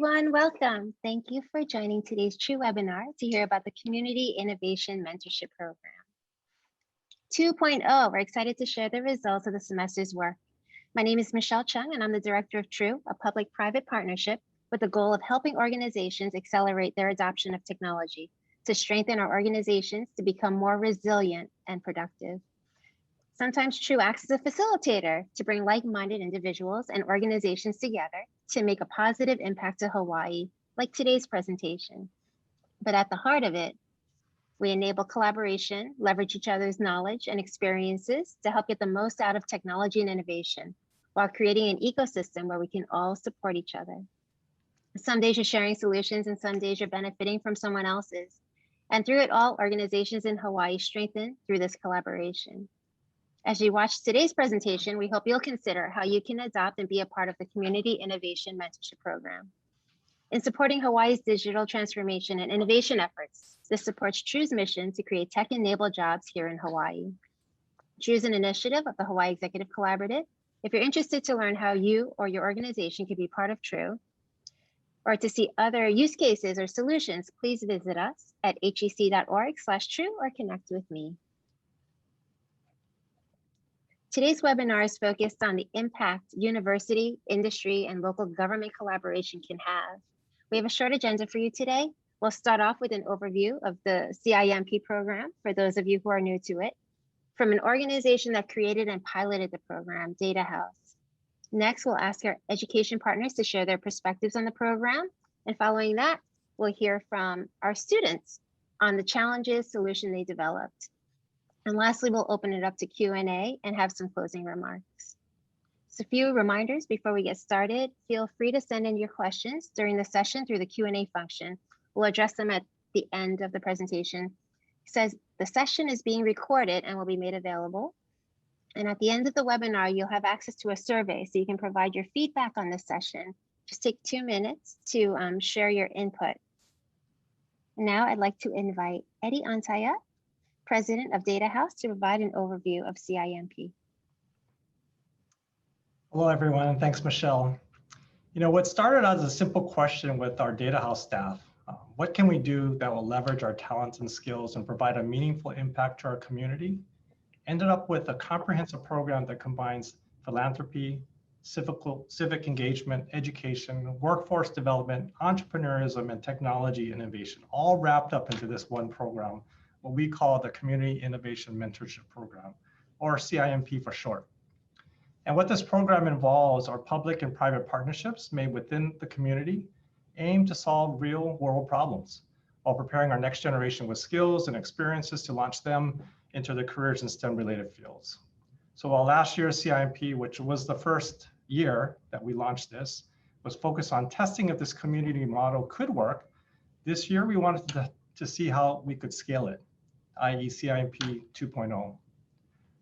everyone, welcome. Thank you for joining today's True webinar to hear about the Community Innovation Mentorship Program. 2.0, we're excited to share the results of the semester's work. My name is Michelle Chung, and I'm the Director of True, a public-private partnership with the goal of helping organizations accelerate their adoption of technology to strengthen our organizations to become more resilient and productive. Sometimes True acts as a facilitator to bring like-minded individuals and organizations together to make a positive impact to Hawaii, like today's presentation. But at the heart of it, we enable collaboration, leverage each other's knowledge and experiences to help get the most out of technology and innovation, while creating an ecosystem where we can all support each other. Some days you're sharing solutions and some days you're benefiting from someone else's. And through it all, organizations in Hawaii strengthen through this collaboration. As you watch today's presentation, we hope you'll consider how you can adopt and be a part of the Community Innovation Mentorship Program. In supporting Hawaii's digital transformation and innovation efforts, this supports True's mission to create tech-enabled jobs here in Hawaii. True is an initiative of the Hawaii Executive Collaborative. If you're interested to learn how you or your organization can be part of True, or to see other use cases or solutions, please visit us at hec.org/true or connect with me. Today's webinar is focused on the impact university, industry, and local government collaboration can have. We have a short agenda for you today. We'll start off with an overview of the CIMP program for those of you who are new to it, from an organization that created and piloted the program, Datahouse. Next, we'll ask our education partners to share their perspectives on the program. And following that, we'll hear from our students on the challenges, solution they developed. And lastly, we'll open it up to Q&A and have some closing remarks. So a few reminders before we get started. Feel free to send in your questions during the session through the Q&A function. We'll address them at the end of the presentation. It says the session is being recorded and will be made available. And at the end of the webinar, you'll have access to a survey so you can provide your feedback on this session. Just take 2 minutes to share your input. Now I'd like to invite Eddie Ontai, President of Datahouse, to provide an overview of CIMP. Hello, everyone, and thanks, Michelle. You know, what started out as a simple question with our Datahouse staff, what can we do that will leverage our talents and skills and provide a meaningful impact to our community, ended up with a comprehensive program that combines philanthropy, civic engagement, education, workforce development, entrepreneurism, and technology innovation, all wrapped up into this one program, what we call the Community Innovation Mentorship Program, or CIMP for short. And what this program involves are public and private partnerships made within the community, aimed to solve real world problems, while preparing our next generation with skills and experiences to launch them into the careers in STEM related fields. So while last year's CIMP, which was the first year that we launched this, was focused on testing if this community model could work, this year we wanted to see how we could scale it, i.e. CIMP 2.0.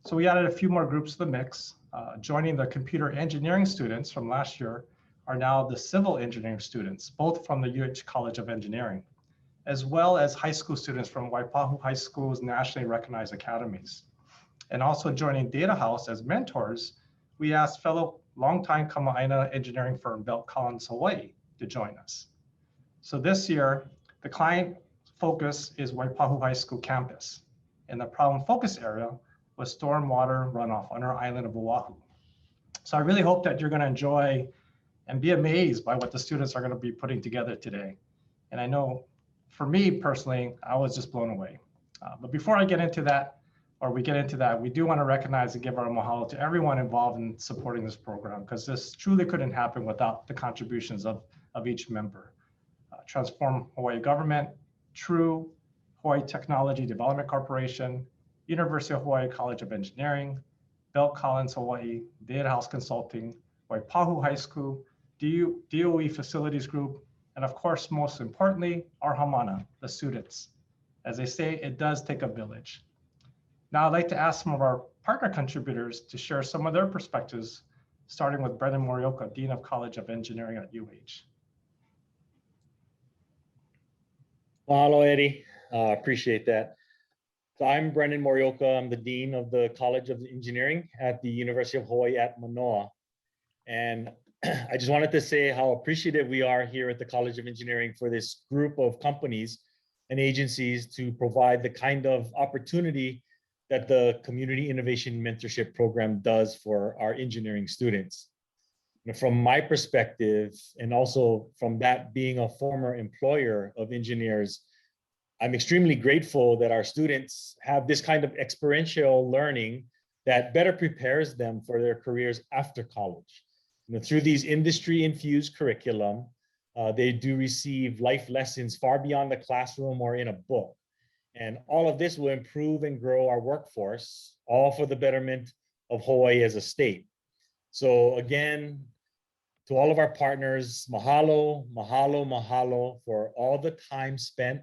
So we added a few more groups to the mix. Joining the computer engineering students from last year are now the civil engineering students, both from the UH College of Engineering, as well as high school students from Waipahu High School's nationally recognized academies. And also joining Datahouse as mentors, we asked fellow longtime Kama'aina engineering firm Bell Collins Hawaii to join us. So this year, the client focus is Waipahu High School campus, and the problem focus area was stormwater runoff on our island of Oahu. So I really hope that you're going to enjoy and be amazed by what the students are going to be putting together today. And I know for me personally, I was just blown away. But before I get into that, or we get into that, we do want to recognize and give our mahalo to everyone involved in supporting this program, because this truly couldn't happen without the contributions of each member. Transform Hawaii Government, True, Hawaii Technology Development Corporation, University of Hawaii College of Engineering, Bell Collins Hawaii, Datahouse Consulting, Waipahu High School, DOE Facilities Group, and of course, most importantly, our Hamana, the students. As they say, it does take a village. Now I'd like to ask some of our partner contributors to share some of their perspectives, starting with Brennon Morioka, Dean of College of Engineering at UH. Mahalo, Eddie. Appreciate that. So I'm Brennon Morioka. I'm the Dean of the College of Engineering at the University of Hawaii at Manoa. And I just wanted to say how appreciative we are here at the College of Engineering for this group of companies and agencies to provide the kind of opportunity that the Community Innovation Mentorship Program does for our engineering students. From my perspective, and also from that being a former employer of engineers, I'm extremely grateful that our students have this kind of experiential learning that better prepares them for their careers after college. Through these industry-infused curriculum, they do receive life lessons far beyond the classroom or in a book. And all of this will improve and grow our workforce, all for the betterment of Hawaii as a state. So again, to all of our partners, mahalo, mahalo, mahalo for all the time spent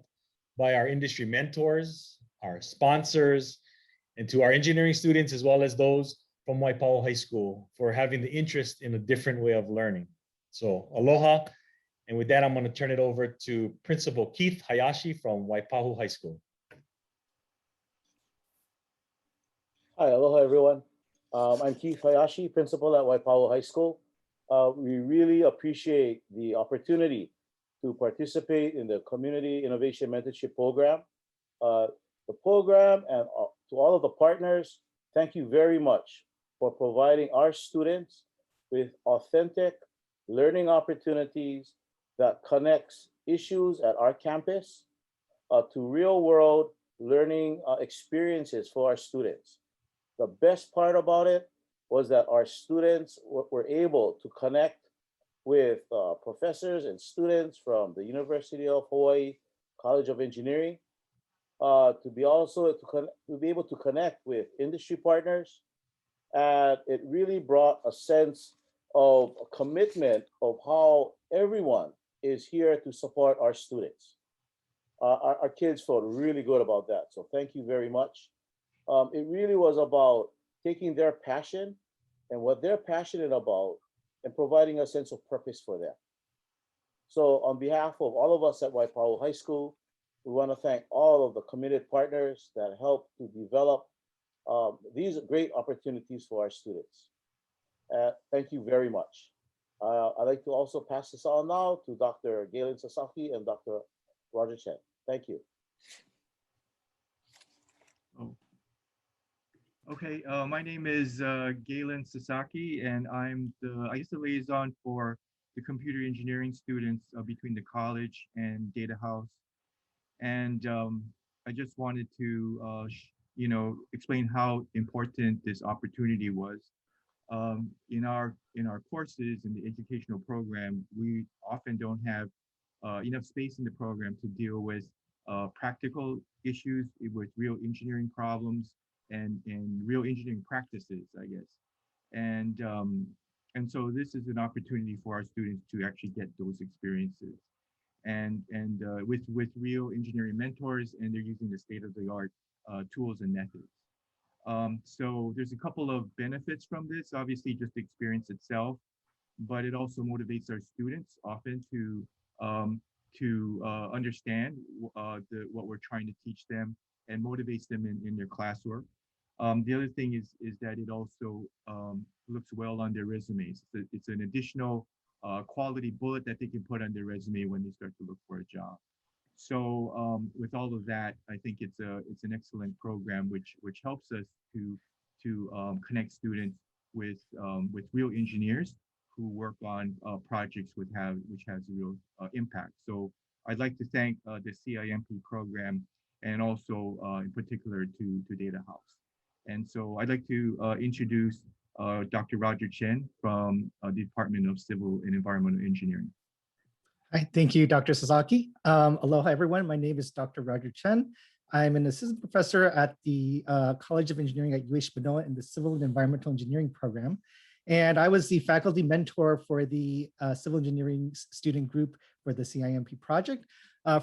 by our industry mentors, our sponsors, and to our engineering students, as well as those from Waipahu High School for having the interest in a different way of learning. So aloha. And with that, I'm going to turn it over to Principal Keith Hayashi from Waipahu High School. Hi, aloha everyone. I'm Keith Hayashi, principal at Waipahu High School. We really appreciate the opportunity to participate in the Community Innovation Mentorship Program. The program and to all of the partners, thank you very much for providing our students with authentic learning opportunities that connects issues at our campus to real world learning experiences for our students. The best part about it was that our students were able to connect with professors and students from the University of Hawaii College of Engineering, to be able to connect with industry partners. And it really brought a sense of a commitment of how everyone is here to support our students. Our kids felt really good about that. So thank you very much. It really was about taking their passion and what they're passionate about and providing a sense of purpose for them. So on behalf of all of us at Waipahu High School, we want to thank all of the committed partners that helped to develop these great opportunities for our students. Thank you very much. I'd like to also pass this on now to Dr. Galen Sasaki and Dr. Roger Chen. Thank you. Okay, my name is Galen Sasaki, and I'm the liaison for the computer engineering students between the college and Datahouse. And I just wanted to, explain how important this opportunity was. In our courses in the educational program, we often don't have enough space in the program to deal with practical issues with real engineering problems and real engineering practices, I guess. And so this is an opportunity for our students to actually get those experiences. And with real engineering mentors, and they're using the state-of-the-art tools and methods. So there's a couple of benefits from this, obviously just the experience itself, but it also motivates our students often to understand what we're trying to teach them and motivates them in their classwork. The other thing is that it also looks well on their resumes. It's an additional quality bullet that they can put on their resume when they start to look for a job. So with all of that, I think it's an excellent program which helps us to connect students with real engineers who work on projects which has a real impact. So I'd like to thank the CIMP program and also in particular to Datahouse. And so I'd like to introduce Dr. Roger Chen from the Department of Civil and Environmental Engineering. Hi, thank you, Dr. Sasaki. Aloha, everyone. My name is Dr. Roger Chen. I'm an assistant professor at the College of Engineering at UH Manoa in the Civil and Environmental Engineering program. And I was the faculty mentor for the civil engineering student group for the CIMP project.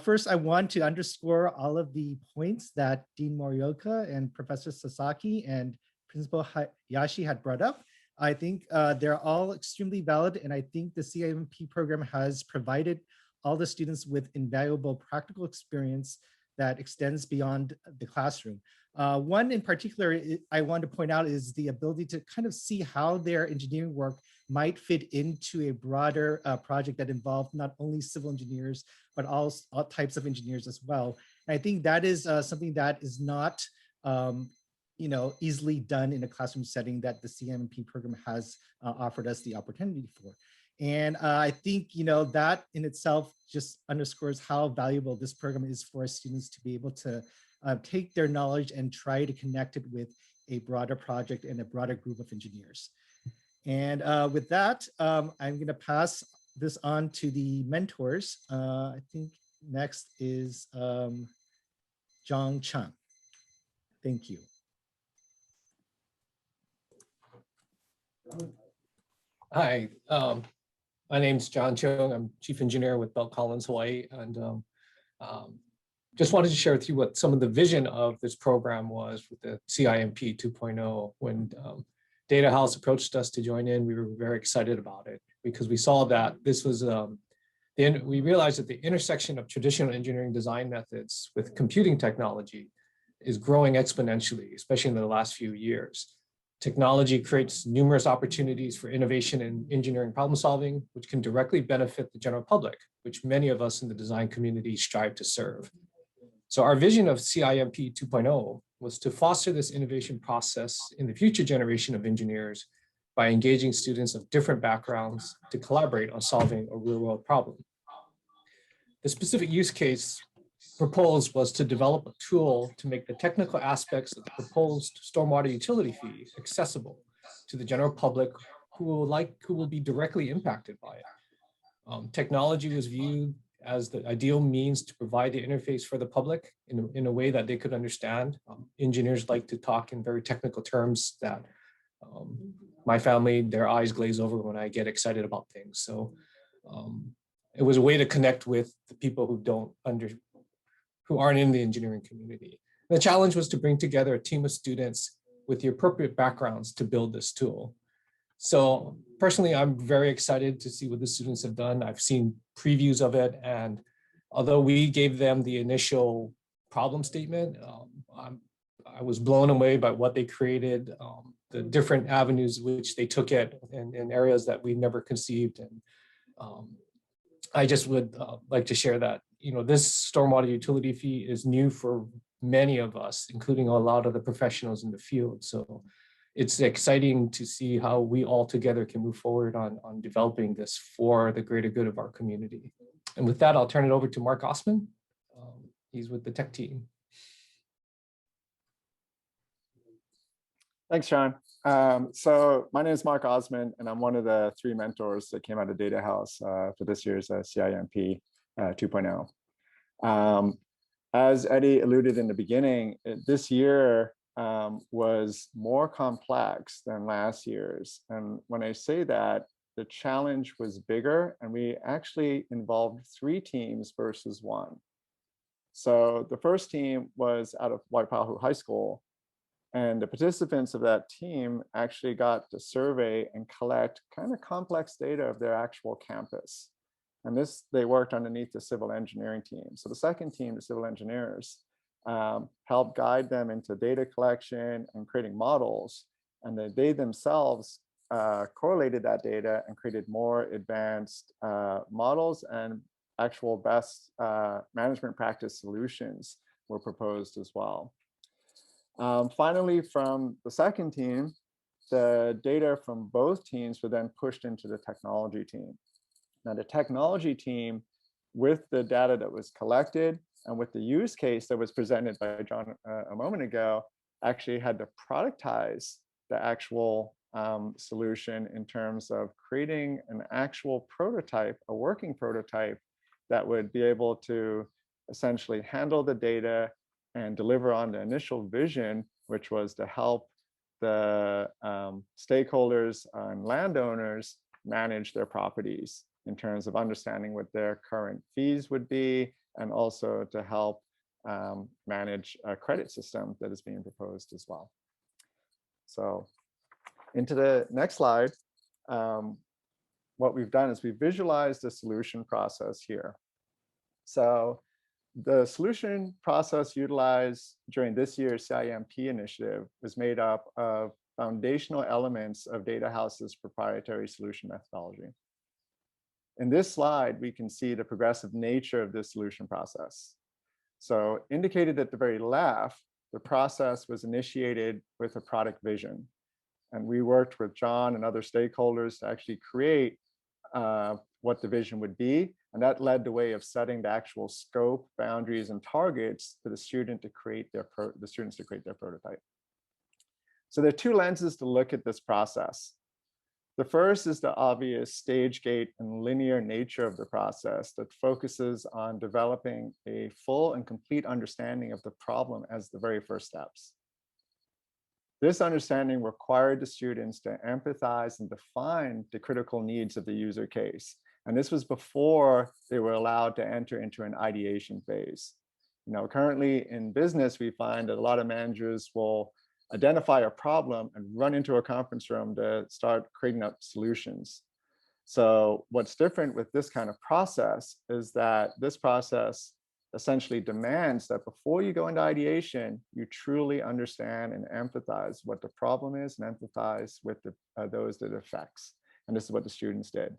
First, I want to underscore all of the points that Dean Morioka and Professor Sasaki and Principal Hayashi had brought up. I think they're all extremely valid, and I think the CIMP program has provided all the students with invaluable practical experience that extends beyond the classroom. One in particular I want to point out is the ability to kind of see how their engineering work might fit into a broader project that involved not only civil engineers, but all types of engineers as well. And I think that is something that is not easily done in a classroom setting that the CIMP program has offered us the opportunity for. And I think, that in itself just underscores how valuable this program is for students to be able to take their knowledge and try to connect it with a broader project and a broader group of engineers. And with that, I'm going to pass this on to the mentors. I think next is Chung. Thank you. Hi, my name's Chung. I'm Chief Engineer with Bell Collins, Hawaii, and just wanted to share with you what some of the vision of this program was with the CIMP 2.0. When Datahouse approached us to join in, we were very excited about it because we saw that this was, we realized that the intersection of traditional engineering design methods with computing technology is growing exponentially, especially in the last few years. Technology creates numerous opportunities for innovation and engineering problem solving, which can directly benefit the general public, which many of us in the design community strive to serve. So our vision of CIMP 2.0 was to foster this innovation process in the future generation of engineers by engaging students of different backgrounds to collaborate on solving a real-world problem. The specific use case proposed was to develop a tool to make the technical aspects of the proposed stormwater utility fee accessible to the general public who will be directly impacted by it. Technology was viewed as the ideal means to provide the interface for the public in a way that they could understand. Engineers like to talk in very technical terms that my family, their eyes glaze over when I get excited about things. So it was a way to connect with the people who aren't in the engineering community. The challenge was to bring together a team of students with the appropriate backgrounds to build this tool. So personally, I'm very excited to see what the students have done. I've seen previews of it, and although we gave them the initial problem statement, I was blown away by what they created, the different avenues which they took it in areas that we never conceived. And I just would like to share that this stormwater utility fee is new for many of us, including a lot of the professionals in the field. So it's exciting to see how we all together can move forward on developing this for the greater good of our community. And with that, I'll turn it over to Mark Osman. He's with the tech team. Thanks, Sean. So my name is Mark Osman, and I'm one of the 3 mentors that came out of Datahouse for this year's CIMP 2.0. As Eddie alluded in the beginning, this year was more complex than last year's. And when I say that, the challenge was bigger, and we actually involved 3 teams versus 1. So the first team was out of Waipahu High School, and the participants of that team actually got to survey and collect kind of complex data of their actual campus. And this, they worked underneath the civil engineering team. So the second team, the civil engineers, helped guide them into data collection and creating models. And then they themselves correlated that data and created more advanced models, and actual best management practice solutions were proposed as well. Finally, from the second team, the data from both teams were then pushed into the technology team. Now, the technology team, with the data that was collected and with the use case that was presented by John a moment ago, actually had to productize the actual solution in terms of creating an actual prototype, a working prototype that would be able to essentially handle the data and deliver on the initial vision, which was to help the stakeholders and landowners manage their properties in terms of understanding what their current fees would be, and also to help manage a credit system that is being proposed as well. So into the next slide, what we've done is we've visualized the solution process here. So the solution process utilized during this year's CIMP initiative was made up of foundational elements of Datahouse's proprietary solution methodology. In this slide, we can see the progressive nature of this solution process. So indicated at the very left, the process was initiated with a product vision. And we worked with John and other stakeholders to actually create what the vision would be. And that led the way of setting the actual scope, boundaries, and targets for the students to create their prototype. So there are two lenses to look at this process. The first is the obvious stage gate and linear nature of the process that focuses on developing a full and complete understanding of the problem as the very first steps. This understanding required the students to empathize and define the critical needs of the user case. And this was before they were allowed to enter into an ideation phase. Currently in business, we find that a lot of managers will identify a problem and run into a conference room to start creating up solutions. So what's different with this kind of process is that this process essentially demands that before you go into ideation, you truly understand and empathize what the problem is and empathize with those that it affects. And this is what the students did.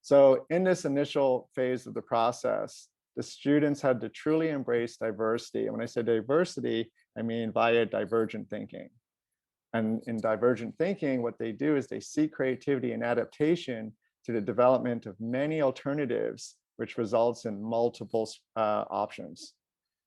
So in this initial phase of the process, the students had to truly embrace diversity. And when I say diversity, I mean via divergent thinking. And in divergent thinking, what they do is they seek creativity and adaptation to the development of many alternatives, which results in multiple options.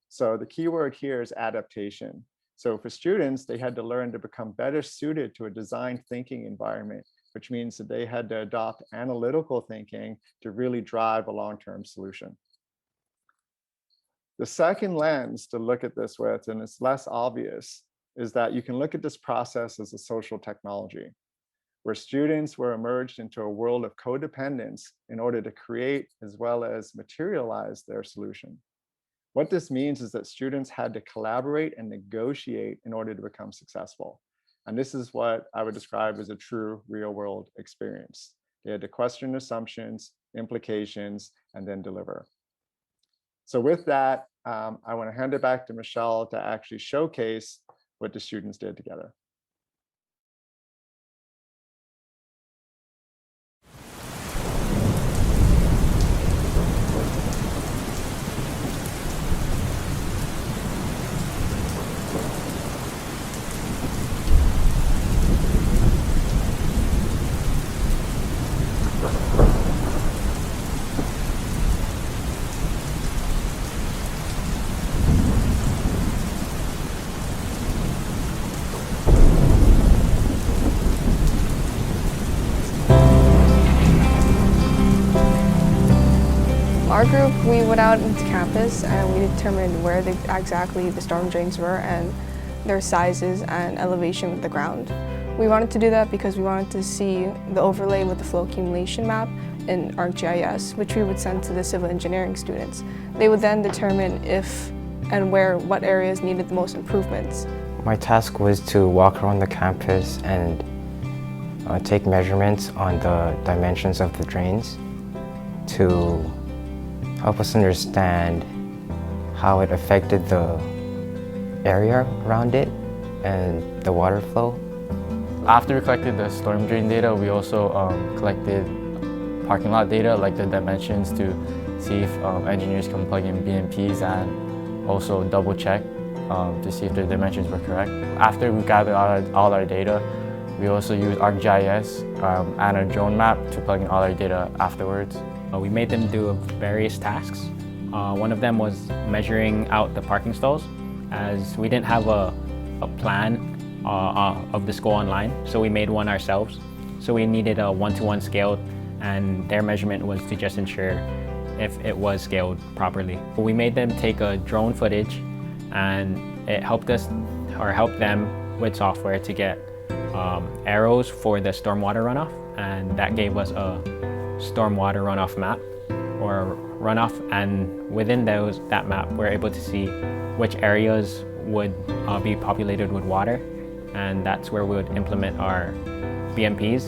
So the key word here is adaptation. So for students, they had to learn to become better suited to a design thinking environment, which means that they had to adopt analytical thinking to really drive a long-term solution. The second lens to look at this with, and it's less obvious, is that you can look at this process as a social technology, where students were emerged into a world of codependence in order to create as well as materialize their solution. What this means is that students had to collaborate and negotiate in order to become successful. And this is what I would describe as a true real-world experience. They had to question assumptions, implications, and then deliver. So with that, I want to hand it back to Michelle to actually showcase what the students did together. Our group, we went out into campus and we determined where exactly the storm drains were and their sizes and elevation with the ground. We wanted to do that because we wanted to see the overlay with the flow accumulation map in ArcGIS, which we would send to the civil engineering students. They would then determine if and where, what areas needed the most improvements. My task was to walk around the campus and take measurements on the dimensions of the drains to help us understand how it affected the area around it and the water flow. After we collected the storm drain data, we also collected parking lot data, like the dimensions, to see if engineers can plug in BMPs and also double check to see if the dimensions were correct. After we gathered all our data, we also used ArcGIS and a drone map to plug in all our data afterwards. We made them do various tasks. One of them was measuring out the parking stalls, as we didn't have a plan of the school online, so we made one ourselves. So we needed a 1-to-1 scale, and their measurement was to just ensure if it was scaled properly. We made them take a drone footage, and it helped us, or helped them with software to get arrows for the stormwater runoff, and that gave us a stormwater runoff map or runoff, and within that map we're able to see which areas would be populated with water, and that's where we would implement our BMPs.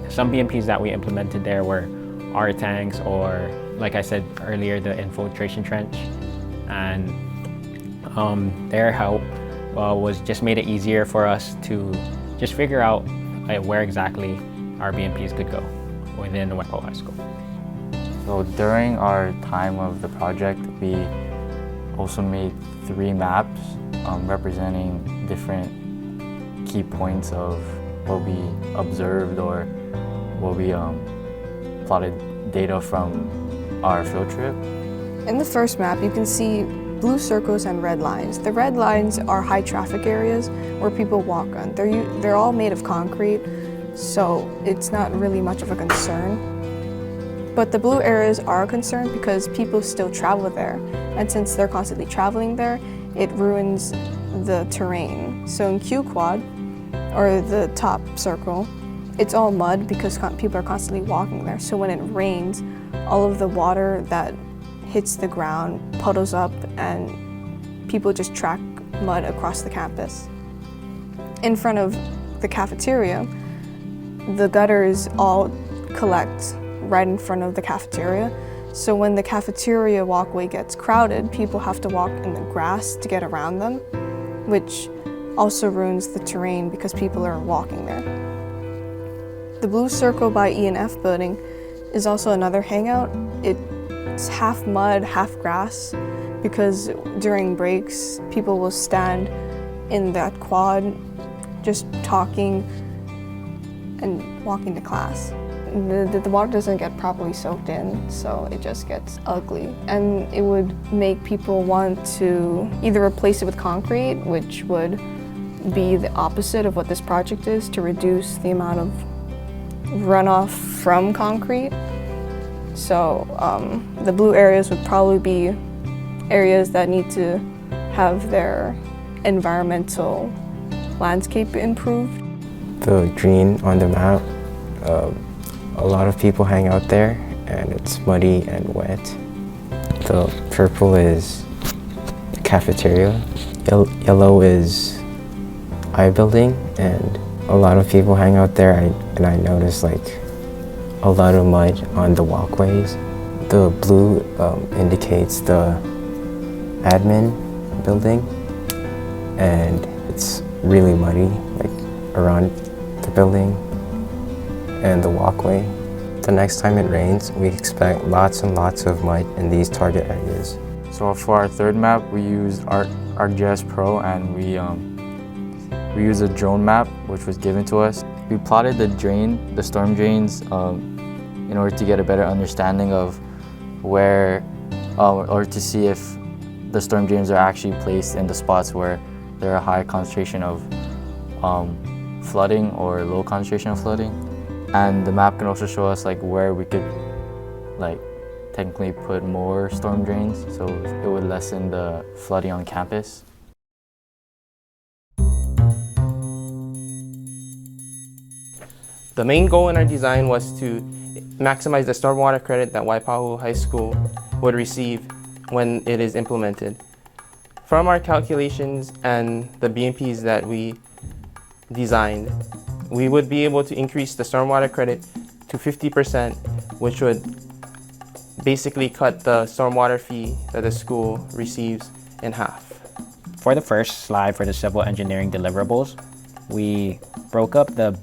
Some BMPs that we implemented there were R tanks, or like I said earlier, the infiltration trench, and their help was just made it easier for us to just figure out where exactly our BMPs could go within Waipahu High School. So during our time of the project, we also made 3 maps representing different key points of what we observed or what we plotted data from our field trip. In the first map, you can see blue circles and red lines. The red lines are high traffic areas where people walk on. They're all made of concrete, so it's not really much of a concern. But the blue areas are a concern because people still travel there. And since they're constantly traveling there, it ruins the terrain. So in Q quad, or the top circle, it's all mud because people are constantly walking there. So when it rains, all of the water that hits the ground puddles up and people just track mud across the campus. In front of the cafeteria, the gutters all collect right in front of the cafeteria. So when the cafeteria walkway gets crowded, people have to walk in the grass to get around them, which also ruins the terrain because people are walking there. The blue circle by E&F building is also another hangout. It's half mud, half grass, because during breaks, people will stand in that quad just talking and walking to class. The water doesn't get properly soaked in, so it just gets ugly. And it would make people want to either replace it with concrete, which would be the opposite of what this project is, to reduce the amount of runoff from concrete. So the blue areas would probably be areas that need to have their environmental landscape improved. The green on the map, a lot of people hang out there and it's muddy and wet. The purple is the cafeteria. Yellow is I building, and a lot of people hang out there, and I noticed like a lot of mud on the walkways. The blue indicates the admin building, and it's really muddy like around the building and the walkway. The next time it rains, we expect lots and lots of mud in these target areas. So for our third map, we used ArcGIS Pro, and we used a drone map which was given to us. We plotted the storm drains in order to get a better understanding of where, or to see if the storm drains are actually placed in the spots where there are a high concentration of flooding or low concentration of flooding. And the map can also show us like where we could like technically put more storm drains, so it would lessen the flooding on campus. The main goal in our design was to maximize the stormwater credit that Waipahu High School would receive when it is implemented. From our calculations and the BMPs that we designed, we would be able to increase the stormwater credit to 50%, which would basically cut the stormwater fee that the school receives in half. For the first slide for the civil engineering deliverables, we broke up the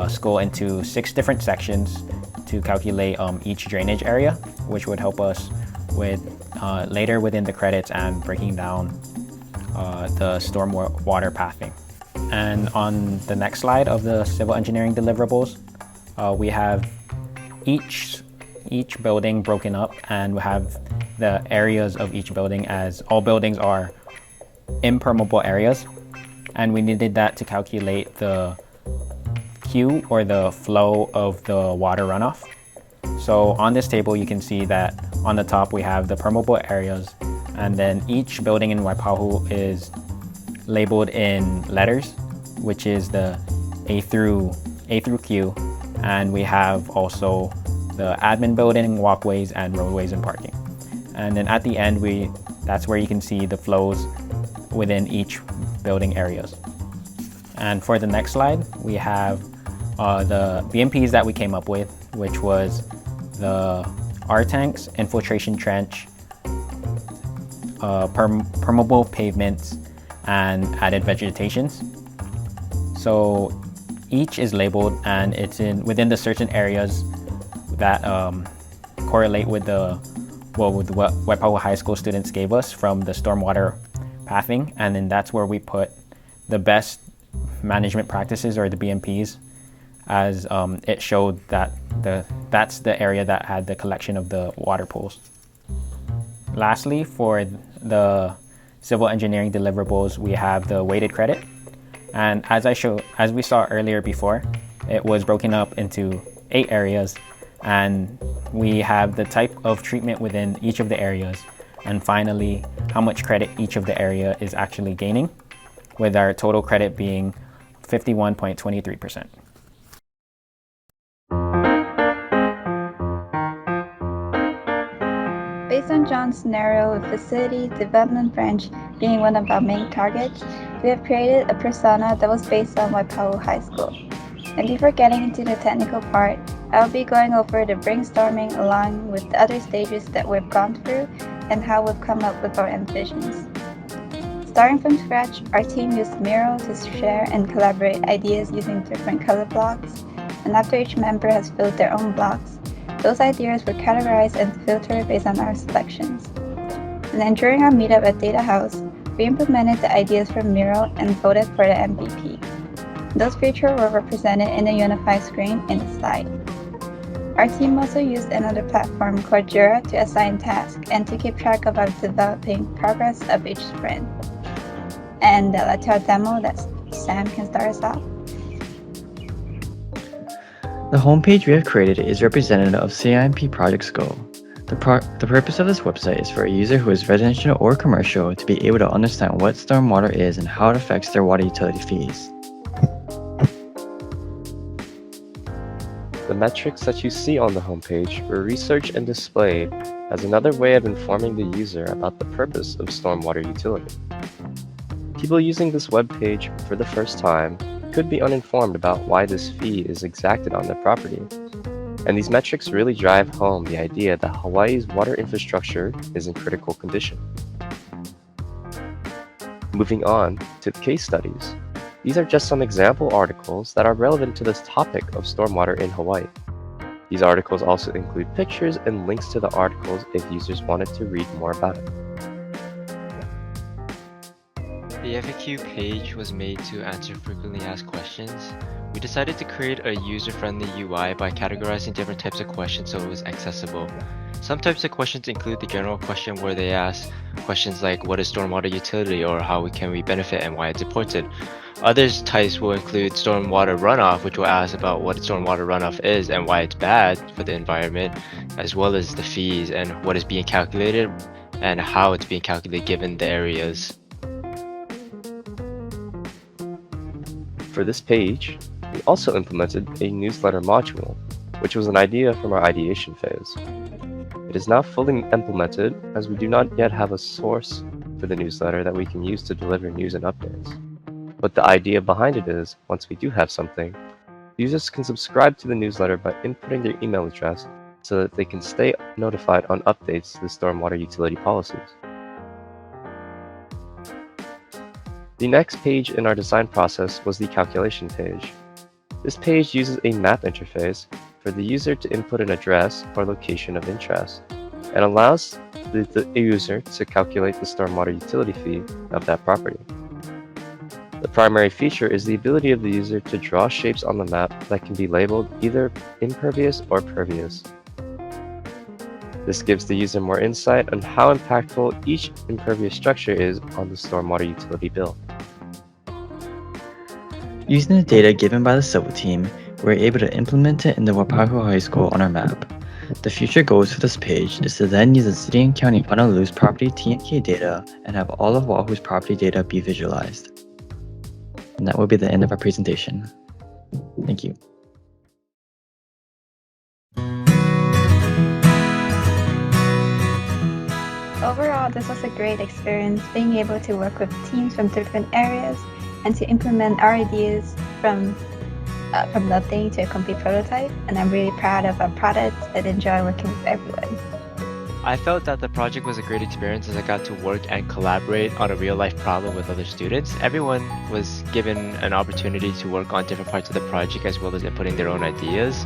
school into 6 different sections to calculate each drainage area, which would help us with later within the credits and breaking down the stormwater pathing. And on the next slide of the civil engineering deliverables, we have each building broken up, and we have the areas of each building as all buildings are impermeable areas, and we needed that to calculate the Q, or the flow of the water runoff. So on this table you can see that on the top we have the permeable areas, and then each building in Waipahu is labeled in letters, which is the A through Q, and we have also the admin building, walkways, and roadways and parking. And then at the end, that's where you can see the flows within each building areas. And for the next slide, we have the BMPs that we came up with, which was the R tanks, infiltration trench, permeable pavements, and added vegetations. So each is labeled and it's within the certain areas that correlate with with what Waipahu High School students gave us from the stormwater pathing, and then that's where we put the best management practices, or the BMPs, as it showed that that's the area that had the collection of the water pools. Lastly, for the civil engineering deliverables, we have the weighted credit, and as we saw earlier before, it was broken up into 8 areas, and we have the type of treatment within each of the areas, and finally how much credit each of the area is actually gaining, with our total credit being 51.23%. Based on John's scenario with facility development branch being one of our main targets, we have created a persona that was based on Waipahu High School. And before getting into the technical part, I'll be going over the brainstorming along with the other stages that we've gone through and how we've come up with our ambitions. Starting from scratch, our team used Miro to share and collaborate ideas using different color blocks, and after each member has filled their own blocks, those ideas were categorized and filtered based on our selections. And then during our meetup at Datahouse, we implemented the ideas from Miro and voted for the MVP. Those features were represented in a unified screen in the slide. Our team also used another platform called Jira to assign tasks and to keep track of our developing progress of each sprint. And let's have a demo that Sam can start us off. The homepage we have created is representative of CIMP Project's goal. The purpose of this website is for a user who is residential or commercial to be able to understand what stormwater is and how it affects their water utility fees. The metrics that you see on the homepage were researched and displayed as another way of informing the user about the purpose of stormwater utility. People using this web page for the first time could be uninformed about why this fee is exacted on their property. And these metrics really drive home the idea that Hawaii's water infrastructure is in critical condition. Moving on to the case studies. These are just some example articles that are relevant to this topic of stormwater in Hawaii. These articles also include pictures and links to the articles if users wanted to read more about it. The FAQ page was made to answer frequently asked questions. We decided to create a user-friendly UI by categorizing different types of questions so it was accessible. Some types of questions include the general question where they ask questions like what is stormwater utility or how can we benefit and why it's important. Other types will include stormwater runoff, which will ask about what stormwater runoff is and why it's bad for the environment, as well as the fees and what is being calculated and how it's being calculated given the areas. For this page, we also implemented a newsletter module, which was an idea from our ideation phase. It is now fully implemented as we do not yet have a source for the newsletter that we can use to deliver news and updates. But the idea behind it is, once we do have something, users can subscribe to the newsletter by inputting their email address so that they can stay notified on updates to the stormwater utility policies. The next page in our design process was the calculation page. This page uses a map interface for the user to input an address or location of interest and allows the user to calculate the stormwater utility fee of that property. The primary feature is the ability of the user to draw shapes on the map that can be labeled either impervious or pervious. This gives the user more insight on how impactful each impervious structure is on the stormwater utility bill. Using the data given by the civil team, we were able to implement it in the Waipahu High School on our map. The future goals for this page is to then use the City and County Honolulu's property TNK data and have all of Oahu's property data be visualized. And that will be the end of our presentation. Thank you. Overall, this was a great experience being able to work with teams from different areas and to implement our ideas from nothing to a complete prototype. And I'm really proud of our product and enjoy working with everyone. I felt that the project was a great experience as I got to work and collaborate on a real life problem with other students. Everyone was given an opportunity to work on different parts of the project as well as inputting their own ideas.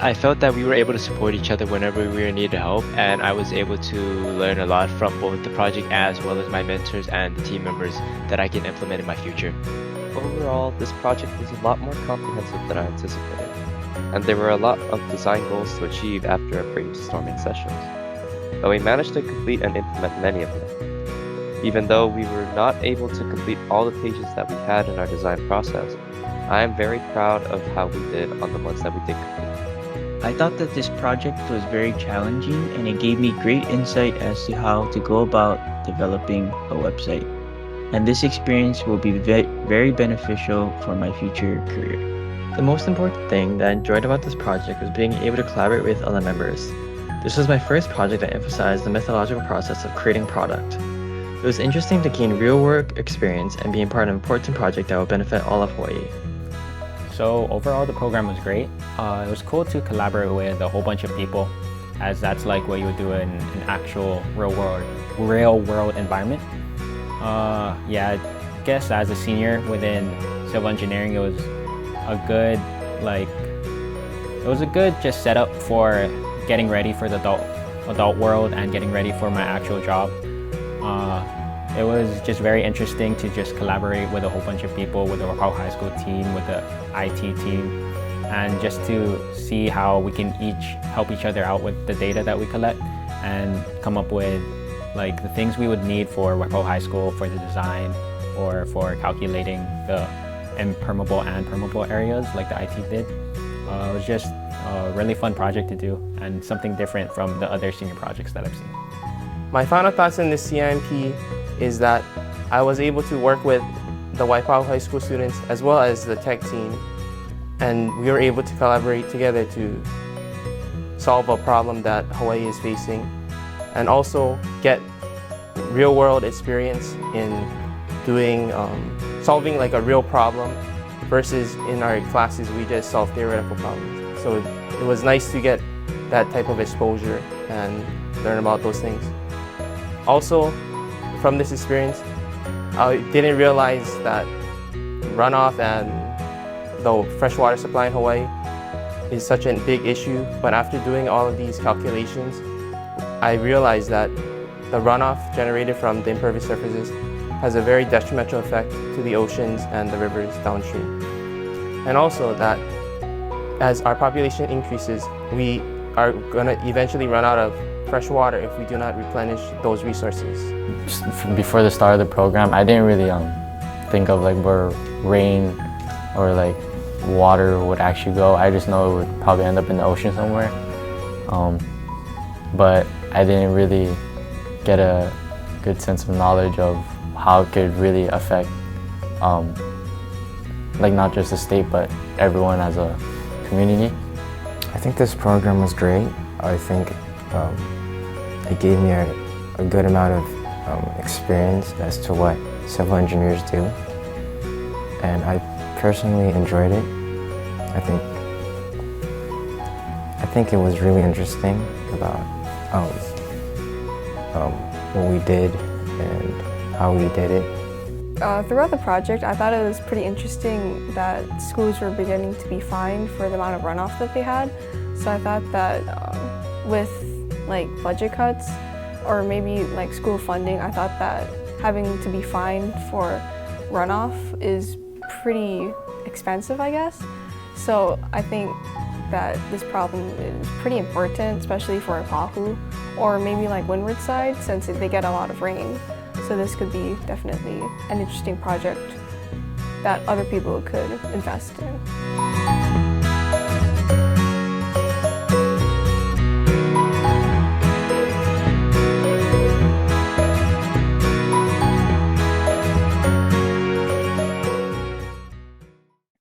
I felt that we were able to support each other whenever we needed help, and I was able to learn a lot from both the project as well as my mentors and the team members that I can implement in my future. Overall, this project was a lot more comprehensive than I anticipated, and there were a lot of design goals to achieve after our brainstorming sessions, but we managed to complete and implement many of them. Even though we were not able to complete all the pages that we had in our design process, I am very proud of how we did on the ones that we did complete. I thought that this project was very challenging and it gave me great insight as to how to go about developing a website. And this experience will be very beneficial for my future career. The most important thing that I enjoyed about this project was being able to collaborate with other members. This was my first project that emphasized the methodological process of creating product. It was interesting to gain real work experience and being part of an important project that will benefit all of Hawaii. So overall, the program was great. It was cool to collaborate with a whole bunch of people, as that's like what you would do in an actual real world environment. Yeah, I guess as a senior within civil engineering, it was a good just setup for getting ready for the adult world and getting ready for my actual job. It was just very interesting to just collaborate with a whole bunch of people, with the Waipahu High School team, with the IT team, and just to see how we can each help each other out with the data that we collect and come up with like the things we would need for Waipahu High School for the design or for calculating the impermeable and permeable areas like the IT did. It was just a really fun project to do and something different from the other senior projects that I've seen. My final thoughts in this CIMP is that I was able to work with the Waipahu High School students as well as the tech team, and we were able to collaborate together to solve a problem that Hawaii is facing and also get real-world experience in doing solving like a real problem versus in our classes we just solve theoretical problems. So it was nice to get that type of exposure and learn about those things. Also, from this experience, I didn't realize that runoff and the freshwater supply in Hawaii is such a big issue, but after doing all of these calculations, I realized that the runoff generated from the impervious surfaces has a very detrimental effect to the oceans and the rivers downstream. And also that as our population increases, we are going to eventually run out of fresh water if we do not replenish those resources. Before the start of the program, I didn't really think of like where rain or like water would actually go. I just know it would probably end up in the ocean somewhere. But I didn't really get a good sense of knowledge of how it could really affect like not just the state but everyone as a community. I think this program was great. I think it gave me a good amount of experience as to what civil engineers do, and I personally enjoyed it. I think it was really interesting about what we did and how we did it. Throughout the project, I thought it was pretty interesting that schools were beginning to be fined for the amount of runoff that they had. So I thought that with like budget cuts or maybe like school funding, I thought that having to be fined for runoff is pretty expensive, I guess. So I think that this problem is pretty important, especially for Waipahu or maybe like windward side since they get a lot of rain. So this could be definitely an interesting project that other people could invest in.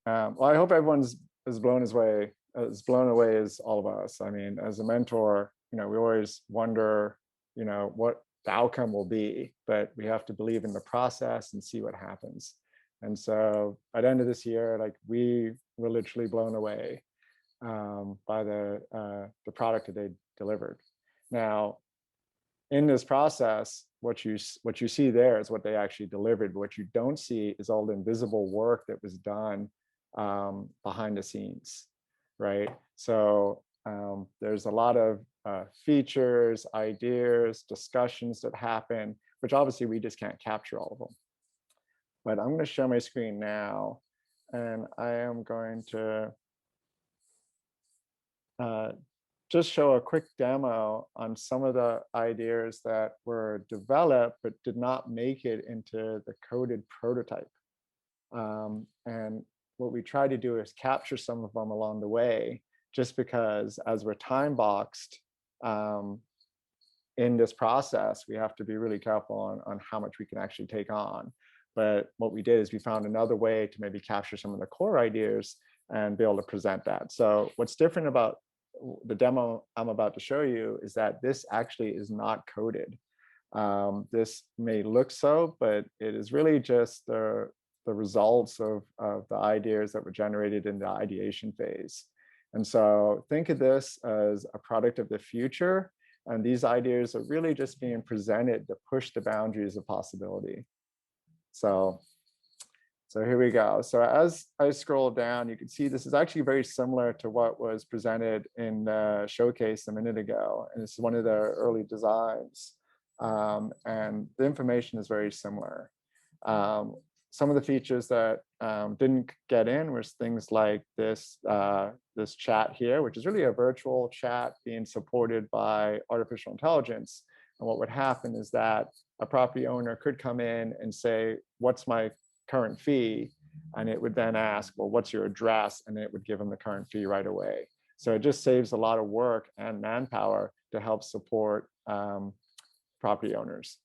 Well, I hope everyone's as blown away as all of us. I mean, as a mentor, we always wonder, what the outcome will be, but we have to believe in the process and see what happens. And so at the end of this year, like we were literally blown away by the product that they delivered. Now, in this process, what you see there is what they actually delivered. But what you don't see is all the invisible work that was done behind the scenes, right? So there's a lot of features, ideas, discussions that happen, which obviously we just can't capture all of them. But I'm going to share my screen now, and I am going to just show a quick demo on some of the ideas that were developed but did not make it into the coded prototype. And what we try to do is capture some of them along the way, just because as we're time boxed in this process, we have to be really careful on how much we can actually take on. But what we did is we found another way to maybe capture some of the core ideas and be able to present that. So what's different about the demo I'm about to show you is that this actually is not coded. This may look so, but it is really just the results of the ideas that were generated in the ideation phase. And so think of this as a product of the future. And these ideas are really just being presented to push the boundaries of possibility. So here we go. So as I scroll down, you can see this is actually very similar to what was presented in the showcase a minute ago. And it's one of the early designs. And the information is very similar. Some of the features that didn't get in was things like this chat here, which is really a virtual chat being supported by artificial intelligence. And what would happen is that a property owner could come in and say, what's my current fee? And it would then ask, well, what's your address? And it would give them the current fee right away. So it just saves a lot of work and manpower to help support property owners.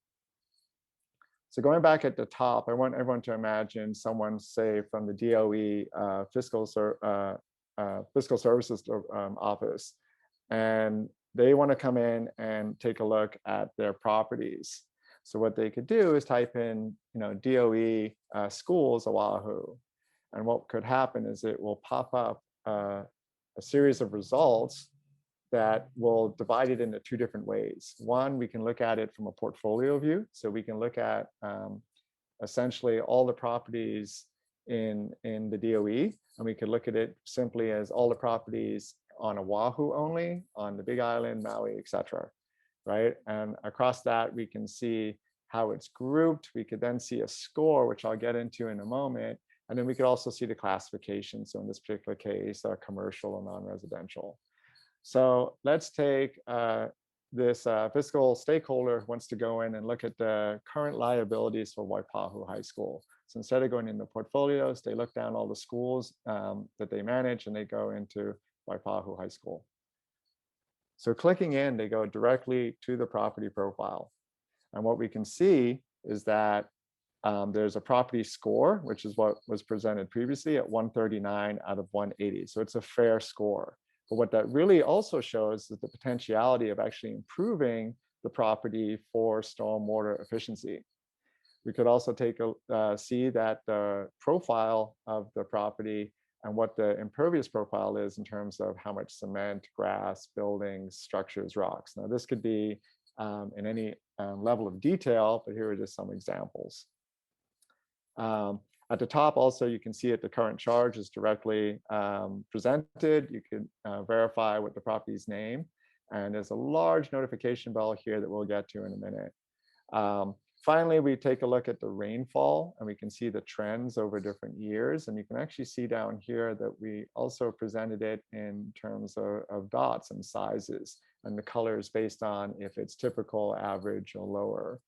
So going back at the top, I want everyone to imagine someone, say, from the DOE Fiscal Services Office, and they want to come in and take a look at their properties. So what they could do is type in, DOE schools Oahu, and what could happen is it will pop up a series of results that will divide it into two different ways. One, we can look at it from a portfolio view. So we can look at essentially all the properties in the DOE, and we could look at it simply as all the properties on Oahu only, on the Big Island, Maui, etc. Right? And across that, we can see how it's grouped. We could then see a score, which I'll get into in a moment. And then we could also see the classification. So in this particular case, commercial and non-residential. So let's take this fiscal stakeholder who wants to go in and look at the current liabilities for Waipahu High School. So instead of going into portfolios, they look down all the schools that they manage, and they go into Waipahu High School. So clicking in, they go directly to the property profile. And what we can see is that there's a property score, which is what was presented previously at 139 out of 180. So it's a fair score. But what that really also shows is the potentiality of actually improving the property for stormwater efficiency. We could also see that the profile of the property and what the impervious profile is in terms of how much cement, grass, buildings, structures, rocks. Now, this could be in any level of detail, but here are just some examples. At the top, also, you can see that the current charge is directly presented. You can verify what the property's name. And there's a large notification bell here that we'll get to in a minute. Finally, we take a look at the rainfall, and we can see the trends over different years. And you can actually see down here that we also presented it in terms of dots and sizes, and the colors based on if it's typical, average, or lower.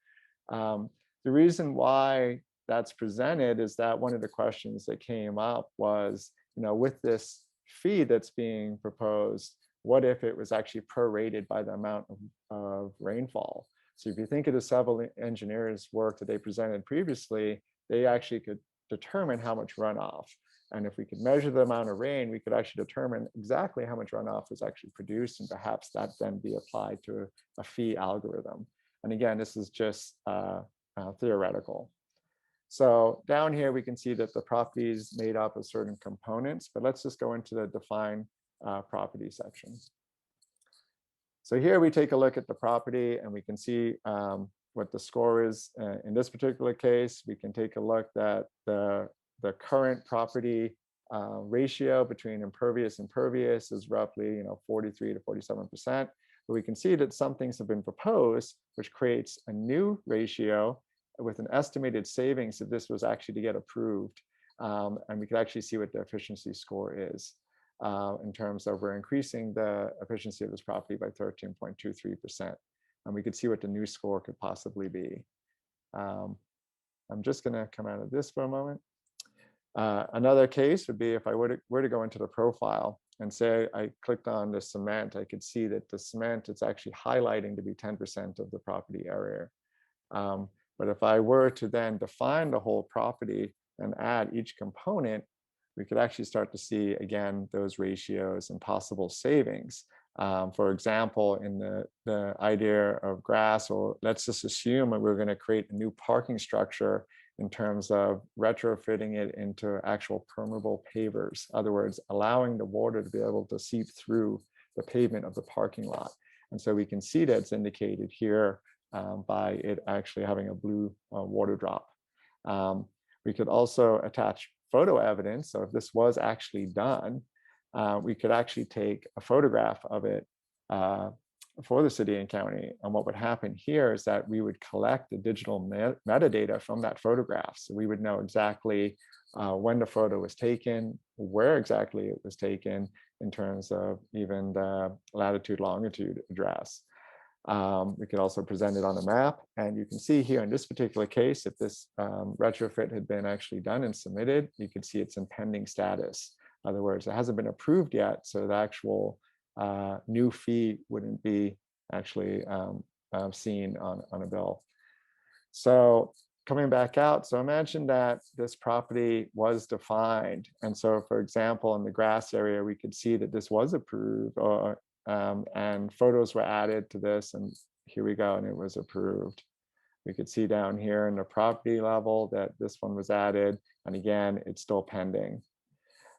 The reason why that's presented is that one of the questions that came up was, with this fee that's being proposed, what if it was actually prorated by the amount of rainfall? So if you think of the civil engineers' work that they presented previously, they actually could determine how much runoff. And if we could measure the amount of rain, we could actually determine exactly how much runoff was actually produced, and perhaps that then be applied to a fee algorithm. And again, this is just theoretical. So down here, we can see that the property is made up of certain components, but let's just go into the define property section. So here we take a look at the property and we can see what the score is. In this particular case, we can take a look at the current property ratio between impervious and pervious is roughly 43 to 47%. But we can see that some things have been proposed, which creates a new ratio with an estimated savings if this was actually to get approved. And we could actually see what the efficiency score is in terms of we're increasing the efficiency of this property by 13.23%. And we could see what the new score could possibly be. I'm just going to come out of this for a moment. Another case would be if I were to go into the profile and say I clicked on the cement, I could see that the cement is actually highlighting to be 10% of the property area. But if I were to then define the whole property and add each component, we could actually start to see, again, those ratios and possible savings. For example, in the idea of grass, or let's just assume that we're going to create a new parking structure in terms of retrofitting it into actual permeable pavers. In other words, allowing the water to be able to seep through the pavement of the parking lot. And so we can see that it's indicated here by it actually having a blue water drop. We could also attach photo evidence. So if this was actually done, we could actually take a photograph of it for the city and county. And what would happen here is that we would collect the digital metadata from that photograph. So we would know exactly when the photo was taken, where exactly it was taken in terms of even the latitude, longitude address. We could also present it on a map. And you can see here in this particular case, if this retrofit had been actually done and submitted, you can see it's in pending status. In other words, it hasn't been approved yet. So the actual new fee wouldn't be actually seen on a bill. So coming back out, so imagine that this property was defined. And so, for example, in the grass area, we could see that this was approved, or and photos were added to this, and here we go, and it was approved. We could see down here in the property level that this one was added, and again, it's still pending.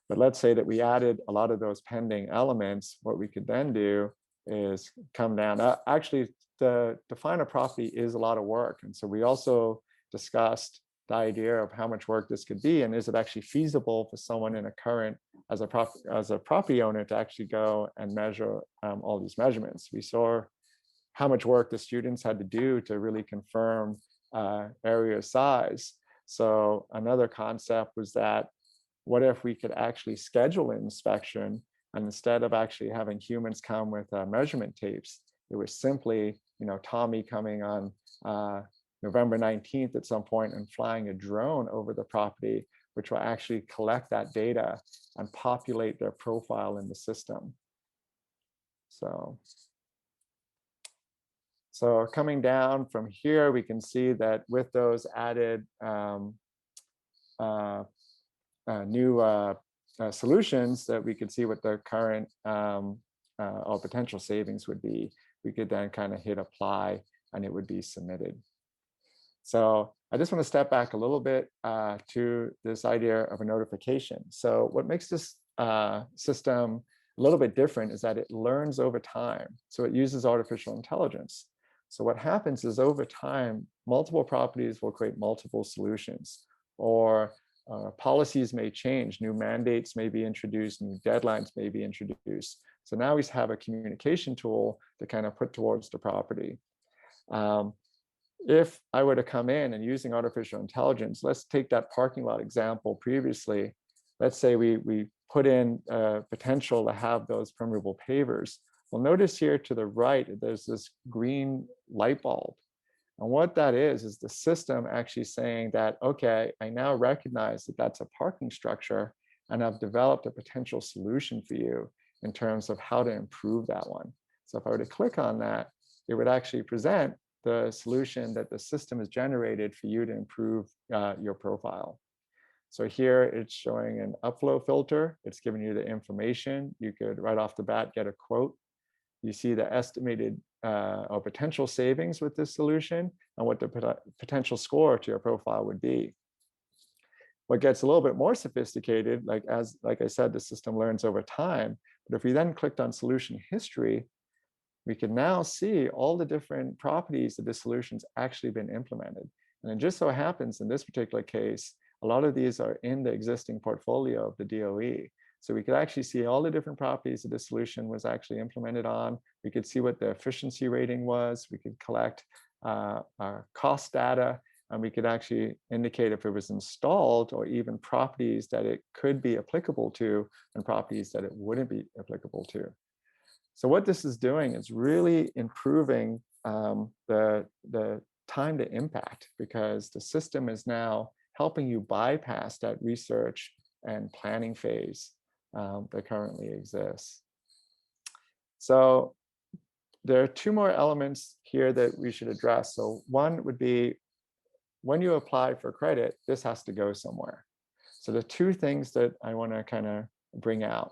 But let's say that we added a lot of those pending elements. What we could then do is come down. Actually, to define a property is a lot of work. And so we also discussed the idea of how much work this could be, and is it actually feasible for someone in a current, as a property owner, to actually go and measure all these measurements. We saw how much work the students had to do to really confirm area size. So another concept was that, what if we could actually schedule an inspection, and instead of actually having humans come with measurement tapes, it was simply, Tommy coming on November 19th at some point and flying a drone over the property, which will actually collect that data and populate their profile in the system. So coming down from here, we can see that with those added new solutions, that we could see what the current or potential savings would be. We could then kind of hit apply, and it would be submitted. So I just want to step back a little bit to this idea of a notification. So what makes this system a little bit different is that it learns over time. So it uses artificial intelligence. So what happens is, over time, multiple properties will create multiple solutions, or policies may change, new mandates may be introduced, new deadlines may be introduced. So now we have a communication tool to kind of put towards the property. If I were to come in and using artificial intelligence, let's take that parking lot example previously. Let's say we put in potential to have those permeable pavers. Well, notice here to the right, there's this green light bulb. And what that is the system actually saying that, okay, I now recognize that that's a parking structure, and I've developed a potential solution for you in terms of how to improve that one. So if I were to click on that, it would actually present the solution that the system has generated for you to improve your profile. So here it's showing an upflow filter. It's giving you the information. You could right off the bat get a quote. You see the estimated or potential savings with this solution, and what the potential score to your profile would be. What gets a little bit more sophisticated, like I said, the system learns over time. But if we then clicked on solution history, we can now see all the different properties that the solution's actually been implemented. And it just so happens in this particular case, a lot of these are in the existing portfolio of the DOE. So we could actually see all the different properties that the solution was actually implemented on. We could see what the efficiency rating was. We could collect cost data, and we could actually indicate if it was installed or even properties that it could be applicable to and properties that it wouldn't be applicable to. So what this is doing is really improving the time to impact, because the system is now helping you bypass that research and planning phase that currently exists. So there are two more elements here that we should address. So one would be, when you apply for credit, this has to go somewhere. So the two things that I want to kind of bring out.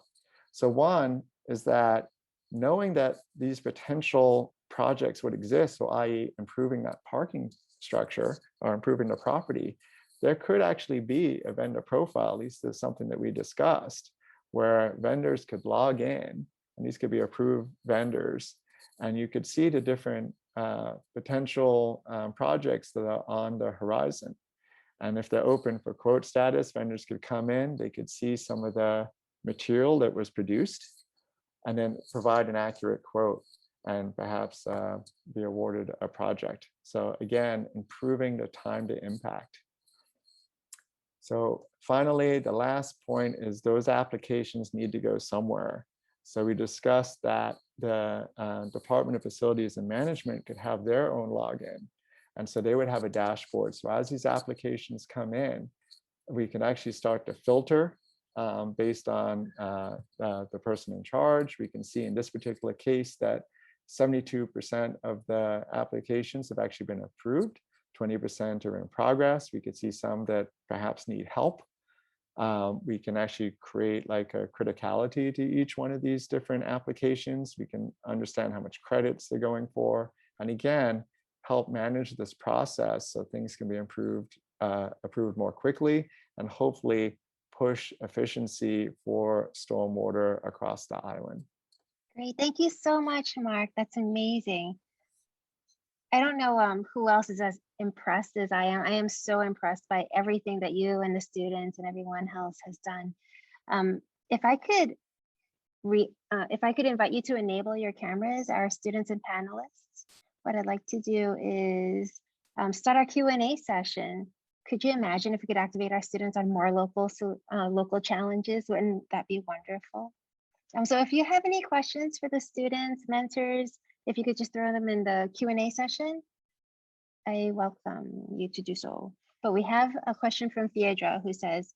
So one is that knowing that these potential projects would exist, so i.e. improving that parking structure or improving the property, there could actually be a vendor profile. At least there's something that we discussed, where vendors could log in, and these could be approved vendors, and you could see the different potential projects that are on the horizon. And if they're open for quote status, vendors could come in, they could see some of the material that was produced, and then provide an accurate quote and perhaps be awarded a project. So again, improving the time to impact. So finally, the last point is those applications need to go somewhere. So we discussed that the Department of Facilities and Management could have their own login. And so they would have a dashboard. So as these applications come in, we can actually start to filter based on the person in charge. We can see in this particular case that 72% of the applications have actually been approved, 20% are in progress. We could see some that perhaps need help. We can actually create like a criticality to each one of these different applications. We can understand how much credits they're going for. And again, help manage this process so things can be approved more quickly, and hopefully push efficiency for stormwater across the island. Great, thank you so much, Mark. That's amazing. I don't know who else is as impressed as I am. I am so impressed by everything that you and the students and everyone else has done. If I could invite you to enable your cameras, our students and panelists, what I'd like to do is start our Q&A session. Could you imagine if we could activate our students on more local challenges? Wouldn't that be wonderful? So if you have any questions for the students, mentors, if you could just throw them in the Q&A session, I welcome you to do so. But we have a question from Theodra who says,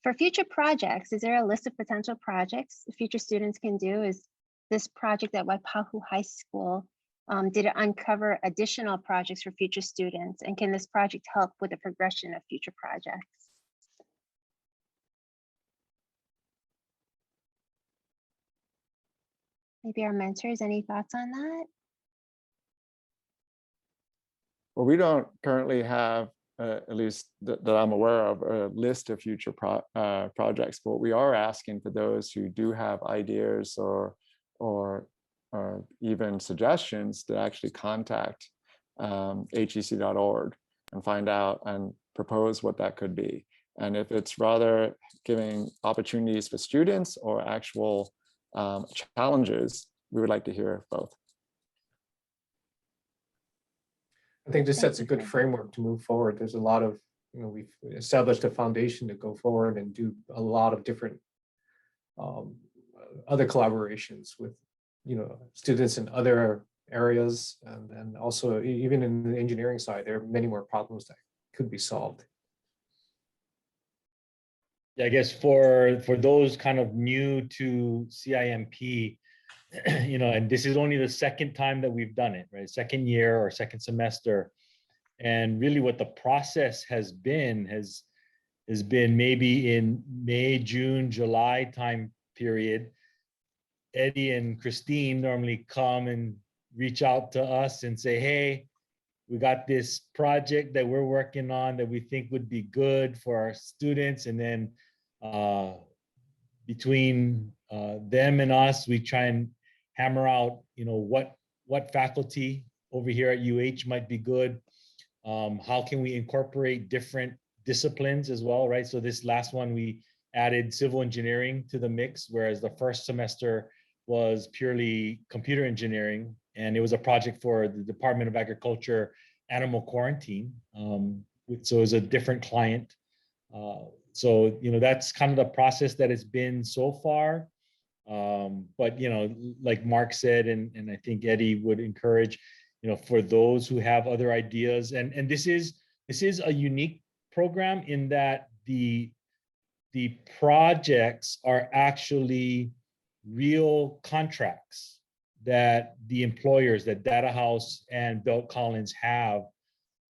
for future projects, is there a list of potential projects future students can do? Is this project at Waipahu High School, did it uncover additional projects for future students? And can this project help with the progression of future projects? Maybe our mentors, any thoughts on that? Well, we don't currently have, at least that I'm aware of, a list of future projects, but we are asking for those who do have ideas or even suggestions to actually contact HEC.org and find out and propose what that could be. And if it's rather giving opportunities for students or actual challenges, we would like to hear both. I think this sets a good framework to move forward. There's a lot of, we've established a foundation to go forward and do a lot of different other collaborations with, students in other areas, and also even in the engineering side, there are many more problems that could be solved. Yeah, I guess for those kind of new to CIMP, and this is only the second time that we've done it, right? Second year or second semester. And really what the process has been maybe in May, June, July time period, Eddie and Christine normally come and reach out to us and say, hey, we got this project that we're working on that we think would be good for our students. And then between them and us, we try and hammer out, what faculty over here at UH might be good. How can we incorporate different disciplines as well, right? So this last one, we added civil engineering to the mix, whereas the first semester was purely computer engineering, and it was a project for the Department of Agriculture animal quarantine. So it was a different client. So that's kind of the process that it's been so far. But like Mark said, and I think Eddie would encourage, for those who have other ideas, and this is a unique program in that the projects are actually real contracts that the employers, that Datahouse and Belt Collins have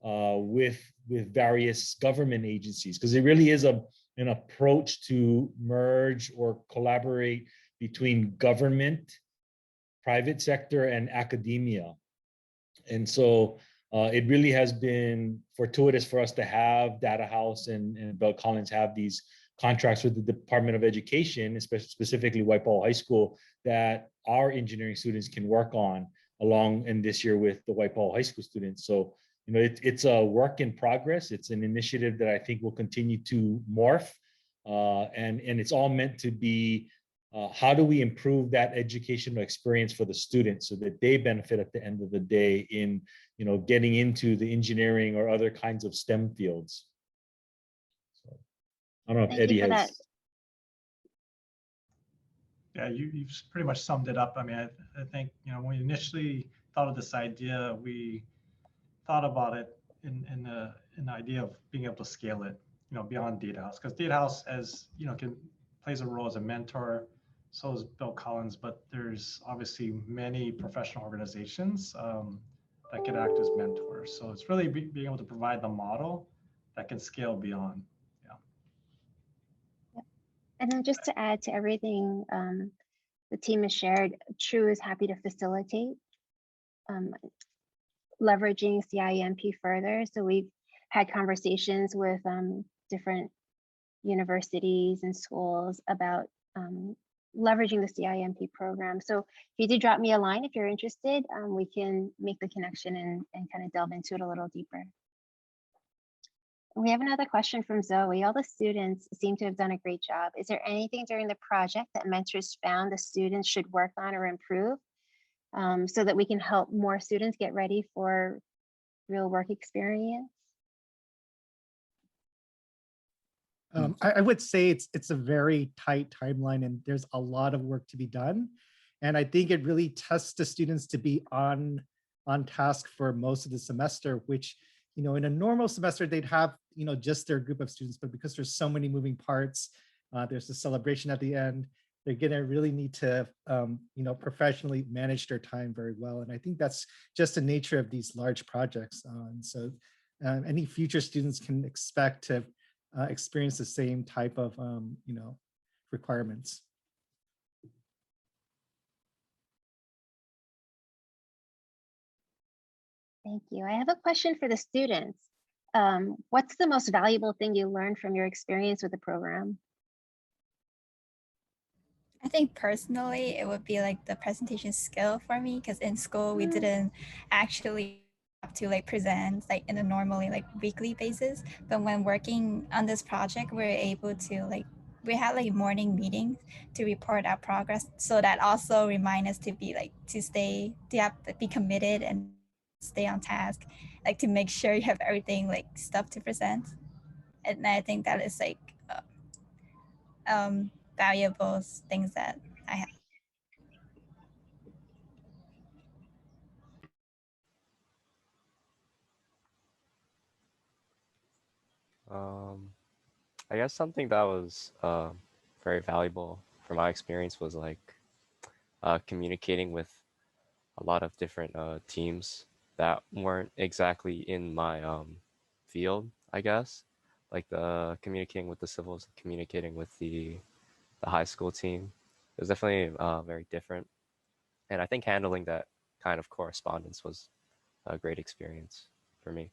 with various government agencies, because it really is an approach to merge or collaborate between government, private sector, and academia. And so it really has been fortuitous for us to have Datahouse and Bell Collins have these contracts with the Department of Education, specifically Waipahu High School, that our engineering students can work on along in this year with the Waipahu High School students. So, it's a work in progress. It's an initiative that I think will continue to morph. And it's all meant to be, how do we improve that educational experience for the students so that they benefit at the end of the day in, getting into the engineering or other kinds of STEM fields. So, I don't know if Eddie has. Yeah, you've pretty much summed it up. I mean, I think, when we initially thought of this idea, we thought about it in the idea of being able to scale it, beyond Datahouse, because Datahouse, as plays a role as a mentor. So is Bill Collins, but there's obviously many professional organizations that could act as mentors. So it's really being able to provide the model that can scale beyond. Yep. And then just to add to everything the team has shared, True is happy to facilitate leveraging CIMP further. So we've had conversations with different universities and schools about leveraging the CIMP program. So if you do drop me a line, if you're interested, we can make the connection and kind of delve into it a little deeper. We have another question from Zoe. All the students seem to have done a great job. Is there anything during the project that mentors found the students should work on or improve so that we can help more students get ready for real work experience? I would say it's a very tight timeline and there's a lot of work to be done. And I think it really tests the students to be on task for most of the semester, which, in a normal semester, they'd have, just their group of students, but because there's so many moving parts, there's a celebration at the end, they're gonna really need to, professionally manage their time very well. And I think that's just the nature of these large projects. And so any future students can expect to experience the same type of requirements. Thank you. I have a question for the students. What's the most valuable thing you learned from your experience with the program? I think personally, it would be like the presentation skill for me, because in school we didn't actually have to present in a normally weekly basis. But when working on this project, we're able to we had morning meetings to report our progress. So that also remind us to be be committed and stay on task, to make sure you have everything stuff to present. And I think that is valuable things that I have. I guess something that was very valuable from my experience was communicating with a lot of different teams that weren't exactly in my field, I guess. Like the communicating with the civils, communicating with the high school team. It was definitely very different. And I think handling that kind of correspondence was a great experience for me.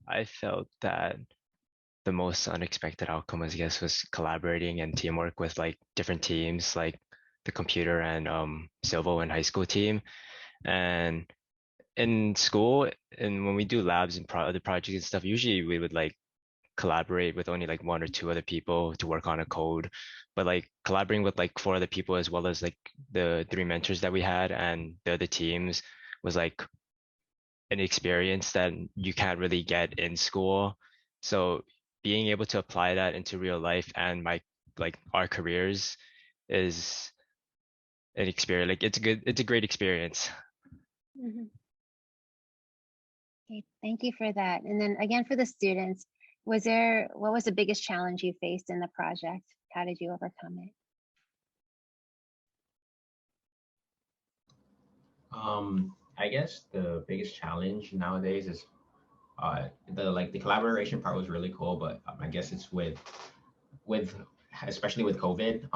I felt that the most unexpected outcome, I guess, was collaborating and teamwork with like different teams, like the computer and civil and high school team. And in school, and when we do labs and other projects and stuff, usually we would like collaborate with only like one or two other people to work on a code. But like collaborating with like four other people as well as like the three mentors that we had and the other teams was like an experience that you can't really get in school. So being able to apply that into real life and like our careers is an experience. Like it's a great experience. Mhm. Okay, thank you for that. And then again, for the students, what was the biggest challenge you faced in the project? How did you overcome it? I guess the biggest challenge nowadays is the collaboration part was really cool, but I guess it's with especially with COVID,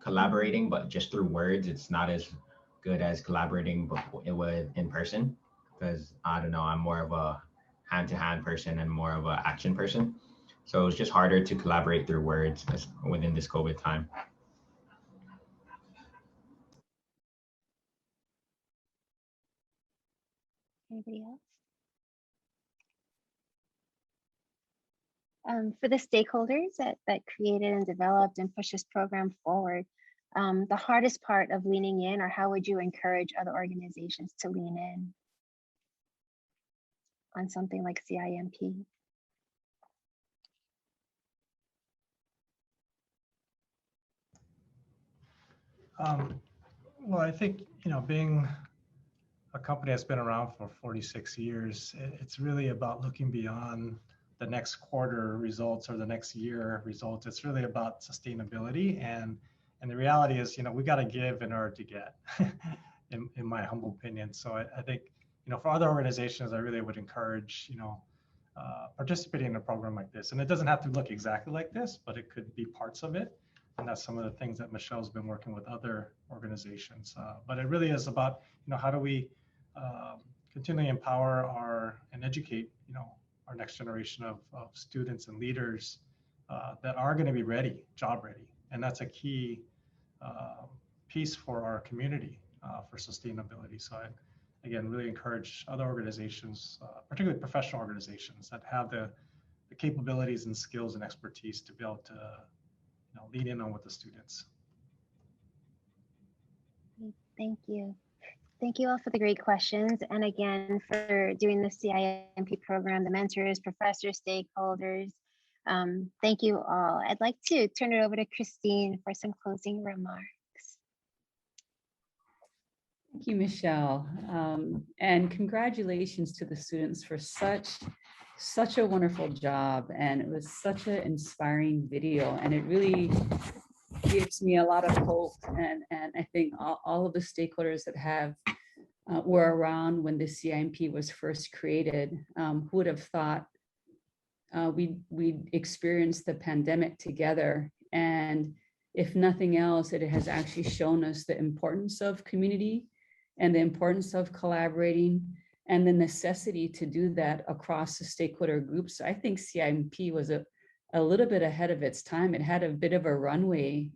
collaborating, but just through words, it's not as good as collaborating with in person, because I don't know, I'm more of a hand-to-hand person and more of an action person. So it's just harder to collaborate through words within this COVID time. Anybody else? For the stakeholders that created and developed and pushed this program forward, the hardest part of leaning in, or how would you encourage other organizations to lean in on something like CIMP? Well, I think, being a company that's been around for 46 years, it's really about looking beyond the next quarter results or the next year results. It's really about sustainability. And the reality is, we got to give in order to get, in my humble opinion. So I think, for other organizations, I really would encourage, participating in a program like this. And it doesn't have to look exactly like this, but it could be parts of it. And that's some of the things that Michelle's been working with other organizations. But it really is about, how do we continually empower and educate, our next generation of students and leaders that are going to be ready, job ready. And that's a key piece for our community for sustainability. So I, again, really encourage other organizations, particularly professional organizations that have the capabilities and skills and expertise to be able to lean in on with the students. Thank you. Thank you all for the great questions. And again, for doing the CIMP program, the mentors, professors, stakeholders. Thank you all. I'd like to turn it over to Christine for some closing remarks. Thank you, Michelle. And congratulations to the students for such a wonderful job. And it was such an inspiring video. And it really gives me a lot of hope. And I think all of the stakeholders that were around when the CIMP was first created, who would have thought we'd experienced the pandemic together. And if nothing else, it has actually shown us the importance of community and the importance of collaborating and the necessity to do that across the stakeholder groups. I think CIMP was a little bit ahead of its time. It had a bit of a runway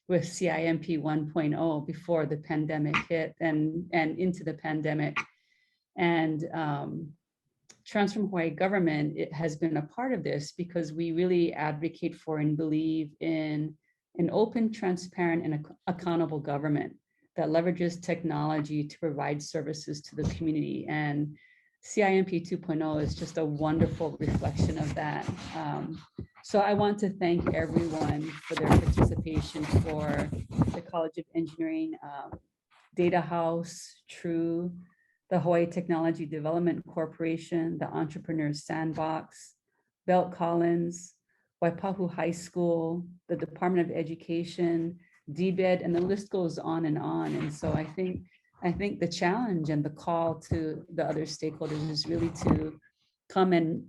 with CIMP 1.0 before the pandemic hit and into the pandemic. And Transform Hawaii government, it has been a part of this because we really advocate for and believe in an open, transparent, and accountable government that leverages technology to provide services to the community. And CIMP 2.0 is just a wonderful reflection of that. So I want to thank everyone for their participation, for the College of Engineering, Datahouse, True, the Hawaii Technology Development Corporation, the Entrepreneurs Sandbox, Belt Collins, Waipahu High School, the Department of Education, DBED, and the list goes on and on. And so I think the challenge and the call to the other stakeholders is really to come and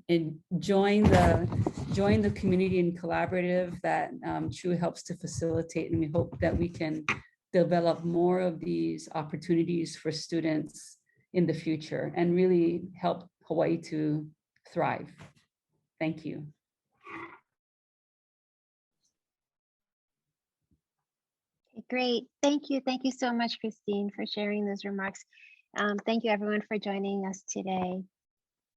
join the community and collaborative that True helps to facilitate. And we hope that we can develop more of these opportunities for students in the future and really help Hawaii to thrive. Thank you. Great. Thank you. Thank you so much, Christine, for sharing those remarks. Thank you, everyone, for joining us today.